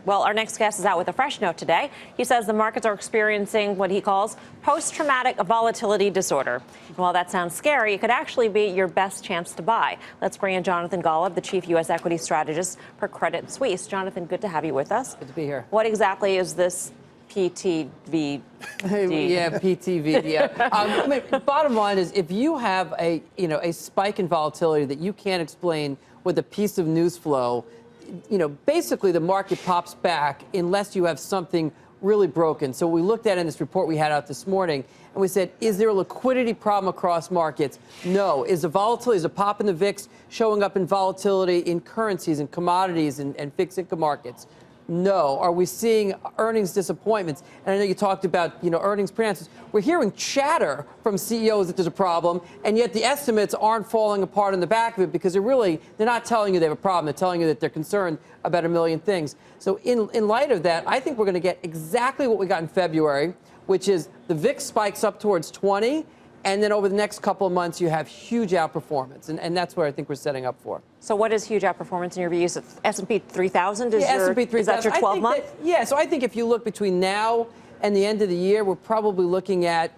Well, our next guest is out with a fresh note today. He says the markets are experiencing what he calls post-traumatic volatility disorder. And while that sounds scary, it could actually be your best chance to buy. Let's bring in Jonathan Golub, the chief U.S. equity strategist for Credit Suisse. Jonathan, good to have you with us. Good to be here. What exactly is this PTVD? Yeah, PTVD. Yeah. I mean, bottom line is, if you have a spike in volatility that you can't explain with a piece of news flow, basically the market pops back unless you have something really broken. So we looked at in this report we had out this morning, and we said, is there a liquidity problem across markets? No. Is the volatility, is a pop in the VIX showing up in volatility in currencies and commodities and fixed income markets? No. Are we seeing earnings disappointments? And I know you talked about, earnings pre-announcements. We're hearing chatter from CEOs that there's a problem, and yet the estimates aren't falling apart in the back of it because they're not telling you they have a problem. They're telling you that they're concerned about a million things. So in light of that, I think we're going to get exactly what we got in February, which is the VIX spikes up towards 20, and then over the next couple of months, you have huge outperformance, and that's what I think we're setting up for. So what is huge outperformance in your view? Is it S&P 3000? Yeah, S&P 3000. Is that your 12-month? Yeah, so I think if you look between now and the end of the year, we're probably looking at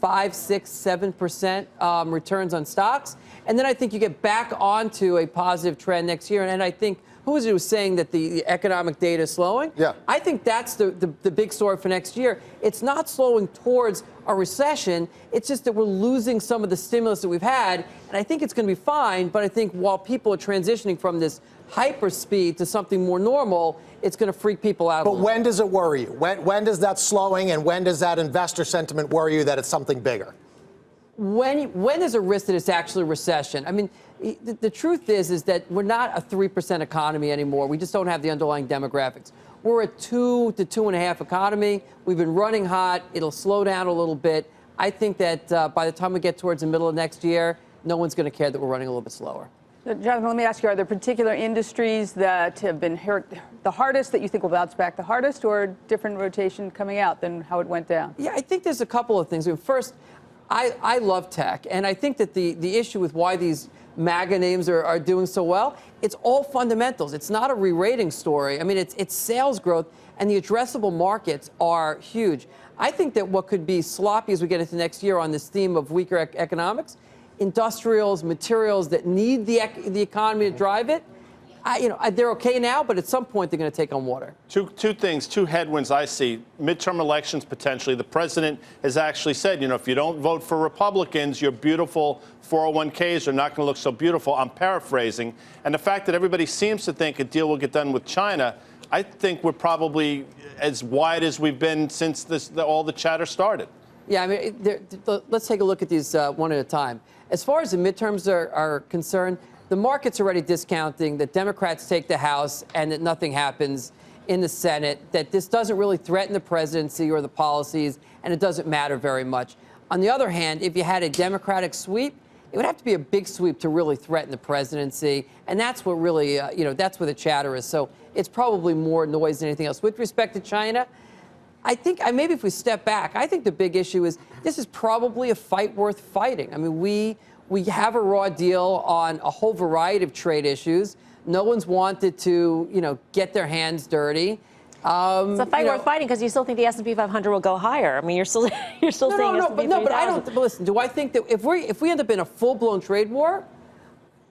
5, 6, 7% returns on stocks. And then I think you get back onto a positive trend next year. And I think, who was it who was saying that the economic data is slowing? Yeah. I think that's the big story for next year. It's not slowing towards a recession. It's just that we're losing some of the stimulus that we've had. And I think it's going to be fine. But I think while people are transitioning from this hyper speed to something more normal, it's going to freak people out. But when does it worry you? When does that slowing and when does that investor sentiment worry you that it's something bigger? When there's a risk that it's actually a recession. I mean, the truth is that we're not a 3% economy anymore. We just don't have the underlying demographics. We're a 2 to 2.5 economy. We've been running hot. It'll slow down a little bit. I think that by the time we get towards the middle of next year, no one's going to care that we're running a little bit slower. Jonathan, let me ask you, are there particular industries that have been hurt the hardest that you think will bounce back the hardest, or different rotation coming out than how it went down? Yeah, I think there's a couple of things. I mean, first, I love tech, and I think that the issue with why these MAGA names are doing so well, it's all fundamentals. It's not a re-rating story. I mean, it's sales growth, and the addressable markets are huge. I think that what could be sloppy as we get into next year on this theme of weaker economics, industrials, materials that need the economy to drive it, they're okay now, but at some point they're going to take on water. Two things, two headwinds I see. Midterm elections, potentially. The president has actually said, if you don't vote for Republicans, your beautiful 401ks are not going to look so beautiful. I'm paraphrasing. And the fact that everybody seems to think a deal will get done with China, I think we're probably as wide as we've been since all the chatter started. Yeah, I mean, let's take a look at these one at a time. As far as the midterms are concerned, the market's already discounting that Democrats take the House and that nothing happens in the Senate, that this doesn't really threaten the presidency or the policies, and it doesn't matter very much. On the other hand, if you had a Democratic sweep, it would have to be a big sweep to really threaten the presidency, and that's what really, that's where the chatter is. So it's probably more noise than anything else. With respect to China, I think maybe if we step back, I think the big issue is this is probably a fight worth fighting. I mean, we have a raw deal on a whole variety of trade issues. No one's wanted to, get their hands dirty. It's a fight worth fighting because you still think the S&P 500 will go higher. I mean, you're still saying S&P 3000. But I don't. But listen, do I think that if we end up in a full-blown trade war,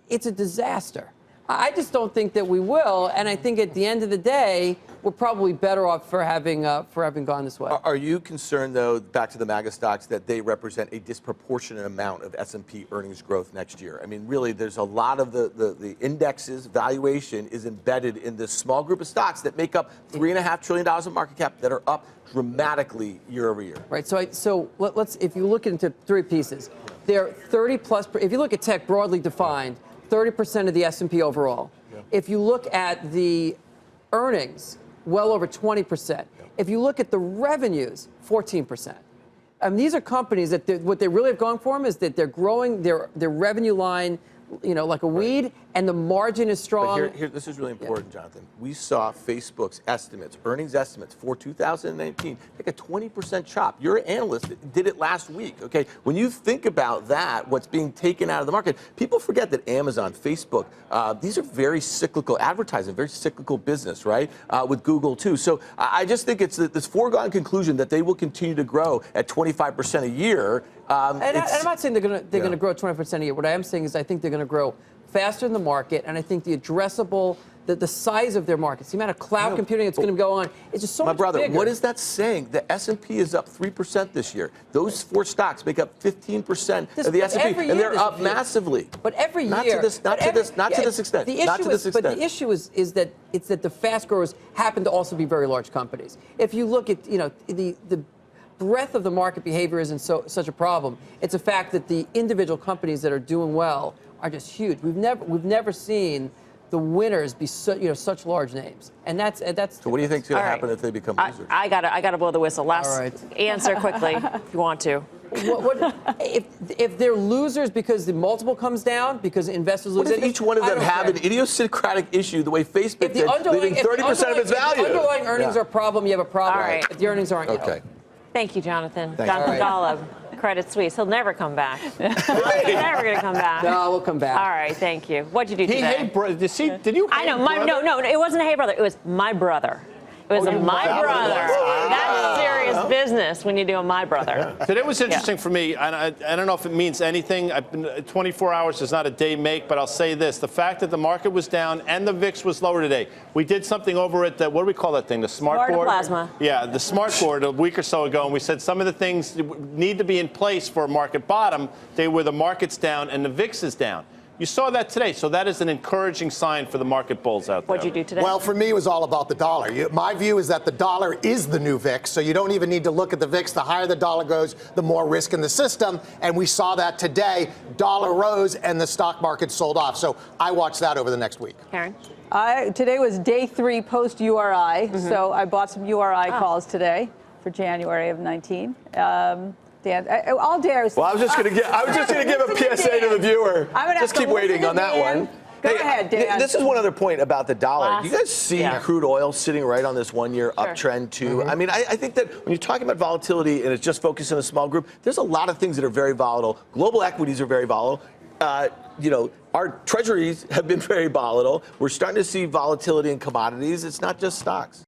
it's a disaster. I just don't think that we will, and I think at the end of the day, we're probably better off for having gone this way. Are you concerned, though, back to the MAGA stocks, that they represent a disproportionate amount of S&P earnings growth next year? I mean, really, there's a lot of the indexes valuation is embedded in this small group of stocks that make up $3.5 trillion of market cap that are up dramatically year over year. Right. So let's if you look into three pieces, they're 30 plus. If you look at tech broadly defined, 30% of the S&P overall. Yeah. If you look at the earnings, well over 20%. Yeah. If you look at the revenues, 14%. I mean, these are companies that what they really have going for them is that they're growing their revenue line like a weed, and the margin is strong. But here, this is really important, Jonathan. We saw Facebook's estimates, earnings estimates for 2019, take a 20% chop. Your analyst did it last week, okay? When you think about that, what's being taken out of the market, people forget that Amazon, Facebook, these are very cyclical advertising, very cyclical business, right? With Google, too. So I just think it's this foregone conclusion that they will continue to grow at 25% a year. And I'm not saying they're going to grow 20% a year. What I am saying is I think they're going to grow faster in the market, and I think the addressable, the size of their markets, the amount of cloud computing that's going to go on, is just so much bigger. My brother, what is that saying? The S&P is up 3% this year. Those 4 stocks make up 15% of the S&P, and they're up massively. But every year, not to this extent. But the issue is that the fast growers happen to also be very large companies. If you look at the breadth of the market behavior isn't such a problem. It's a fact that the individual companies that are doing well are just huge. We've never seen the winners be such large names, and that's. So what do you think is going to happen if they become losers? I gotta blow the whistle. Last answer quickly, if you want to. If they're losers because the multiple comes down because investors lose? What if each one of them have an idiosyncratic issue the way Facebook did, leaving 30% of its value? If the underlying earnings are a problem, you have a problem. All right. If the earnings aren't, okay. Thank you, Jonathan. Thank you. Jonathan Golub, Credit Suisse. He'll never come back. He's never going to come back. No, we'll come back. All right, thank you. What'd you do today? Did you? I know. No, it wasn't a hey brother. It was my brother. It was my brother. That's serious business when you do a my brother. Today was interesting for me. I don't know if it means anything. 24 hours does not a day make, but I'll say this. The fact that the market was down and the VIX was lower today. We did something over at what do we call that thing? The smart board? Plasma. Yeah, the smart board a week or so ago, and we said some of the things need to be in place for a market bottom. They were the market's down and the VIX is down. You saw that today, so that is an encouraging sign for the market bulls out there. What'd you do today? Well, for me, it was all about the dollar. My view is that the dollar is the new VIX, so you don't even need to look at the VIX. The higher the dollar goes, the more risk in the system, and we saw that today. Dollar rose, and the stock market sold off. So I watch that over the next week. Karen? Today was day 3 post URI, so I bought some URI calls today for January of 19. Dan, all day I was. Well, I was just going to give a PSA to the viewer. Just keep waiting on that one. Go ahead, Dan. This is one other point about the dollar. Do you guys see crude oil sitting right on this one-year uptrend, too? I mean, I think that when you're talking about volatility and it's just focused on a small group, there's a lot of things that are very volatile. Global equities are very volatile. Our treasuries have been very volatile. We're starting to see volatility in commodities. It's not just stocks.